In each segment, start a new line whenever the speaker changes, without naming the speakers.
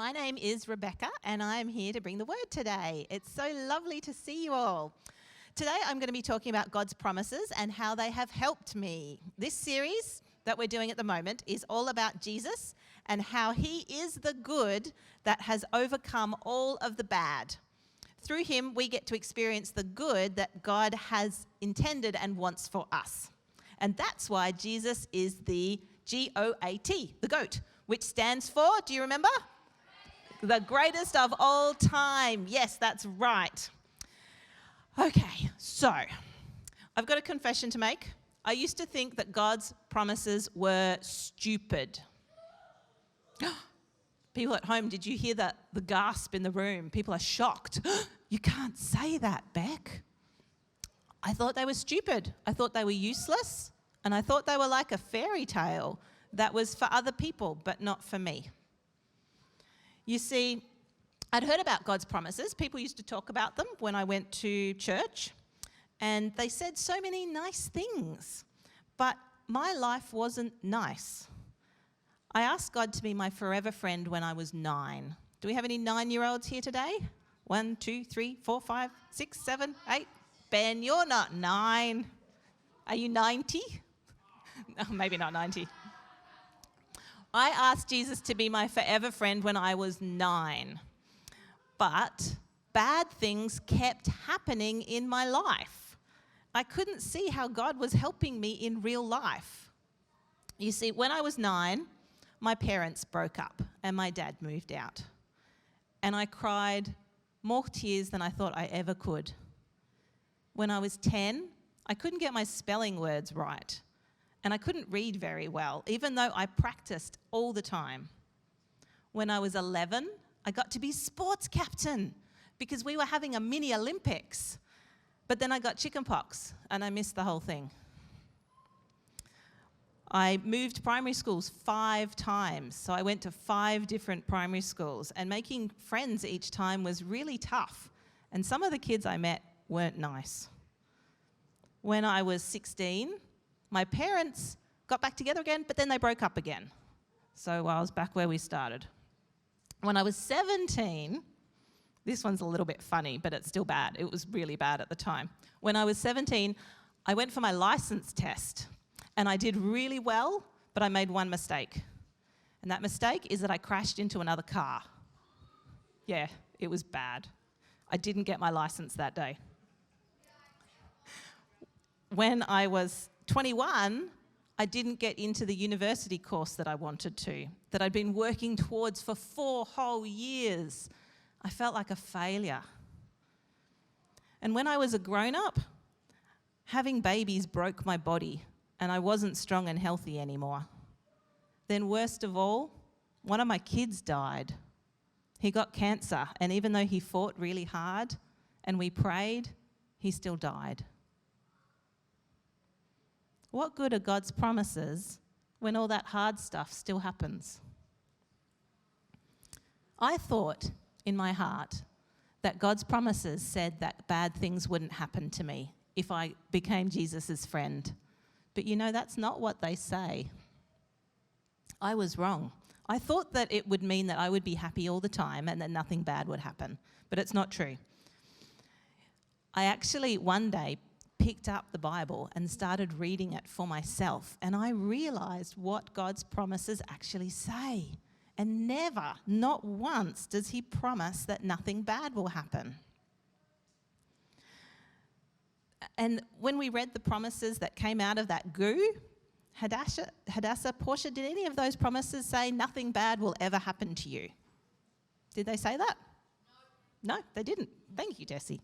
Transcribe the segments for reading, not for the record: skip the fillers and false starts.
My name is Rebecca and I'm here to bring the word today. It's so lovely to see you all. Today I'm going to be talking about God's promises and how they have helped me. This series that we're doing at the moment is all about Jesus and how he is the good that has overcome all of the bad. Through him we get to experience the good that God has intended and wants for us. And that's why Jesus is the G-O-A-T, the GOAT, which stands for, do you remember? The greatest of all time. Yes, that's right. Okay, so I've got a confession to make. I used to think that God's promises were stupid. People at home, did you hear the gasp in the room? People are shocked. You can't say that, Beck. I thought they were stupid. I thought they were useless. And I thought they were like a fairy tale that was for other people, but not for me. You see, I'd heard about God's promises. People used to talk about them when I went to church, and they said so many nice things, but my life wasn't nice. I asked God to be my forever friend when I was 9. Do we have any 9-year-olds here today? 1, 2, 3, 4, 5, 6, 7, 8. Ben, you're not 9. Are you 90? No, maybe not 90. I asked Jesus to be my forever friend when I was 9. But bad things kept happening in my life. I couldn't see how God was helping me in real life. You see, when I was 9, my parents broke up and my dad moved out. And I cried more tears than I thought I ever could. When I was 10, I couldn't get my spelling words right. And I couldn't read very well, even though I practiced all the time. When I was 11, I got to be sports captain because we were having a mini Olympics. But then I got chickenpox and I missed the whole thing. I moved primary schools 5 times, so I went to 5 different primary schools, and making friends each time was really tough. And some of the kids I met weren't nice. When I was 16, my parents got back together again, but then they broke up again. So I was back where we started. When I was 17, this one's a little bit funny, but it's still bad. It was really bad at the time. When I was 17, I went for my license test, and I did really well, but I made one mistake. And that mistake is that I crashed into another car. Yeah, it was bad. I didn't get my license that day. When I was 21, I didn't get into the university course that I wanted to, that I'd been working towards for 4 whole years. I felt like a failure. And when I was a grown-up, having babies broke my body, and I wasn't strong and healthy anymore. Then worst of all, one of my kids died. He got cancer, and even though he fought really hard and we prayed, he still died. What good are God's promises when all that hard stuff still happens? I thought in my heart that God's promises said that bad things wouldn't happen to me if I became Jesus' friend. But you know, that's not what they say. I was wrong. I thought that it would mean that I would be happy all the time and that nothing bad would happen. But it's not true. I actually one day picked up the Bible and started reading it for myself, and I realized what God's promises actually say. And never, not once, does he promise that nothing bad will happen. And when we read the promises that came out of that goo, Hadassah, Portia, did any of those promises say nothing bad will ever happen to you? Did they say that? No, they didn't. Thank you, Tessie.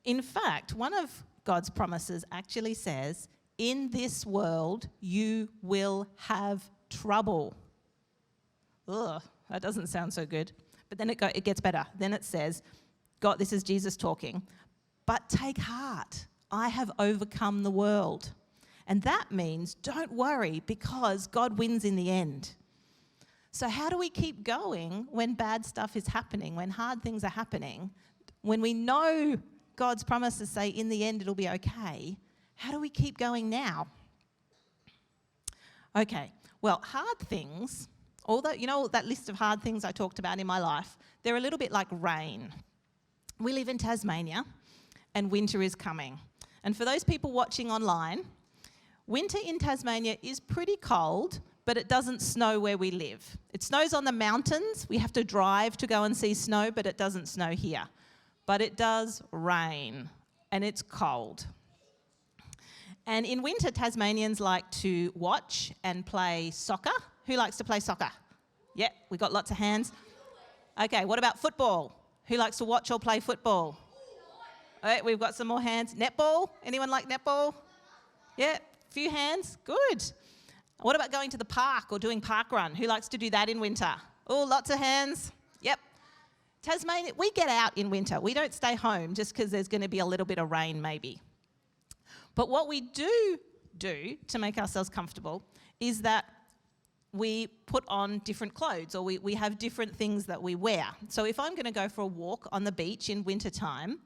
In fact, one of God's promises actually says, in this world you will have trouble. Ugh, that doesn't sound so good. But then it gets better. Then it says, God, this is Jesus talking, but take heart, I have overcome the world. And that means don't worry because God wins in the end. So how do we keep going when bad stuff is happening, when hard things are happening, when we know God's promises say in the end it'll be okay? How do we keep going now? Okay, well, hard things All that list of hard things I talked about in my life, they're a little bit like rain. We live in Tasmania, and winter is coming. And for those people watching online, winter in Tasmania is pretty cold, but it doesn't snow where we live. It snows on the mountains. We have to drive to go and see snow, but it doesn't snow here. But it does rain, and it's cold. And in winter, Tasmanians like to watch and play soccer. Who likes to play soccer? Yeah, we got lots of hands. Okay, what about football? Who likes to watch or play football? Right, we've got some more hands. Netball? Anyone like netball? Yeah, few hands. Good. What about going to the park or doing park run? Who likes to do that in winter? Oh, lots of hands. Yep. Tasmania, we get out in winter. We don't stay home just because there's going to be a little bit of rain maybe. But what we do to make ourselves comfortable is that we put on different clothes, or we have different things that we wear. So if I'm going to go for a walk on the beach in winter time,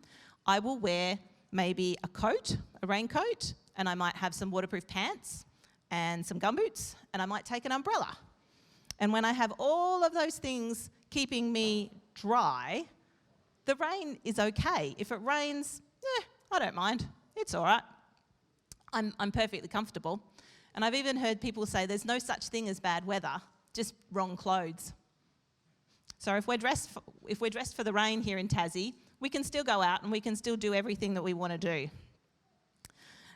I will wear maybe a coat, a raincoat, and I might have some waterproof pants and some gumboots, and I might take an umbrella. And when I have all of those things keeping me dry, the rain is okay. If it rains, I don't mind. It's all right. I'm perfectly comfortable. And I've even heard people say there's no such thing as bad weather, just wrong clothes. So if we're dressed for the rain here in Tassie, we can still go out and we can still do everything that we want to do.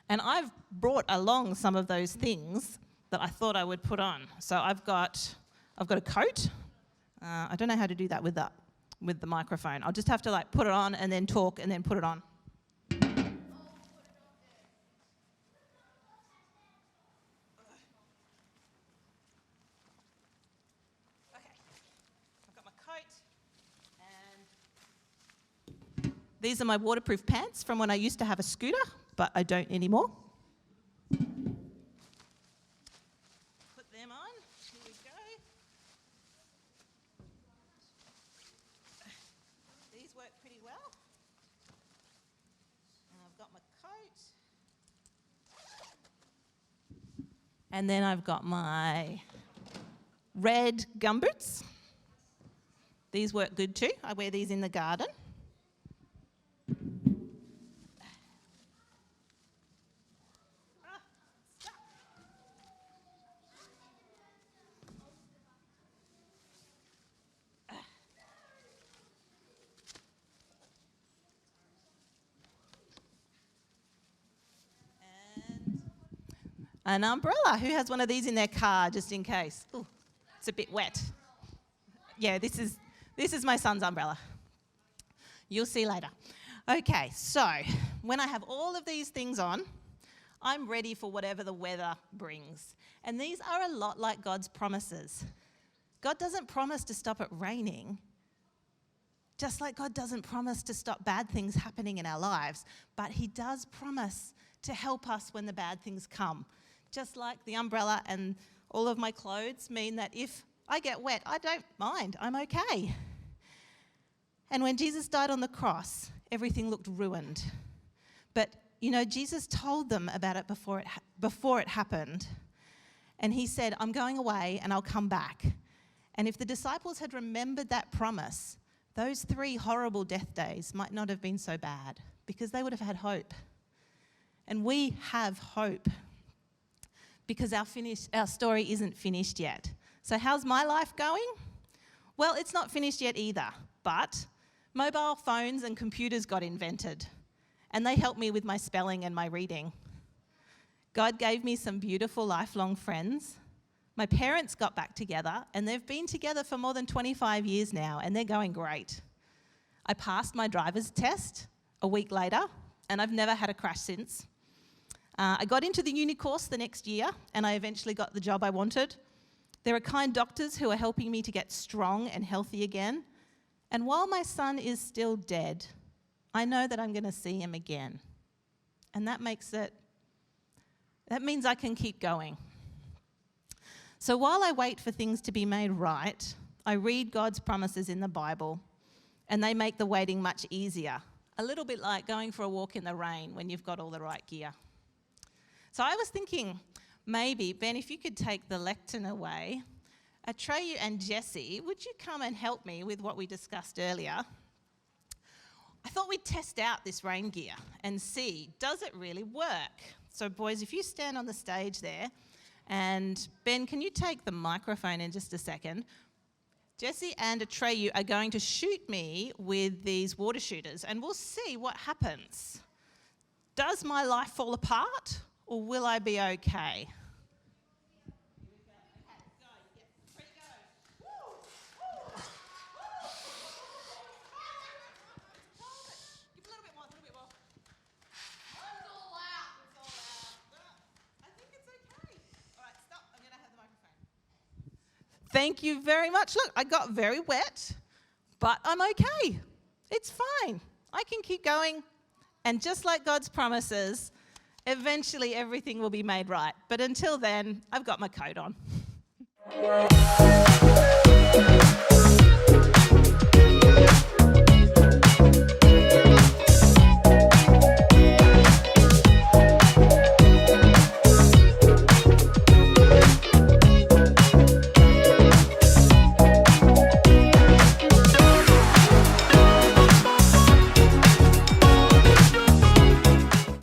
And I've brought along some of those things that I thought I would put on. So I've got a coat. I don't know how to do that with the microphone. I'll just have to put it on and then talk and then put it on. These are my waterproof pants from when I used to have a scooter, but I don't anymore. Put them on. Here we go. These work pretty well. And I've got my coat. And then I've got my red gumboots. These work good too. I wear these in the garden. An umbrella. Who has one of these in their car just in case? Ooh, it's a bit wet. Yeah, this is my son's umbrella. You'll see later. Okay, so when I have all of these things on, I'm ready for whatever the weather brings. And these are a lot like God's promises. God doesn't promise to stop it raining, just like God doesn't promise to stop bad things happening in our lives, but He does promise to help us when the bad things come. Just like the umbrella and all of my clothes mean that if I get wet, I don't mind. I'm okay. And when Jesus died on the cross, everything looked ruined. But, Jesus told them about it before it happened. And He said, I'm going away and I'll come back. And if the disciples had remembered that promise, those 3 horrible death days might not have been so bad because they would have had hope. And we have hope, because our story isn't finished yet. So how's my life going? Well, it's not finished yet either, but mobile phones and computers got invented, and they helped me with my spelling and my reading. God gave me some beautiful lifelong friends. My parents got back together, and they've been together for more than 25 years now, and they're going great. I passed my driver's test a week later, and I've never had a crash since. I got into the uni course the next year, and I eventually got the job I wanted. There are kind doctors who are helping me to get strong and healthy again. And while my son is still dead, I know that I'm going to see him again. And that means I can keep going. So while I wait for things to be made right, I read God's promises in the Bible, and they make the waiting much easier. A little bit like going for a walk in the rain when you've got all the right gear. So I was thinking, maybe, Ben, if you could take the lectern away, Atreyu and Jesse, would you come and help me with what we discussed earlier? I thought we'd test out this rain gear and see, does it really work? So boys, if you stand on the stage there, and Ben, can you take the microphone in just a second? Jesse and Atreyu are going to shoot me with these water shooters, and we'll see what happens. Does my life fall apart, or will I be okay? Thank you very much. Look, I got very wet, but I'm okay. It's fine. I can keep going. And just like God's promises, eventually everything will be made right. But until then, I've got my coat on.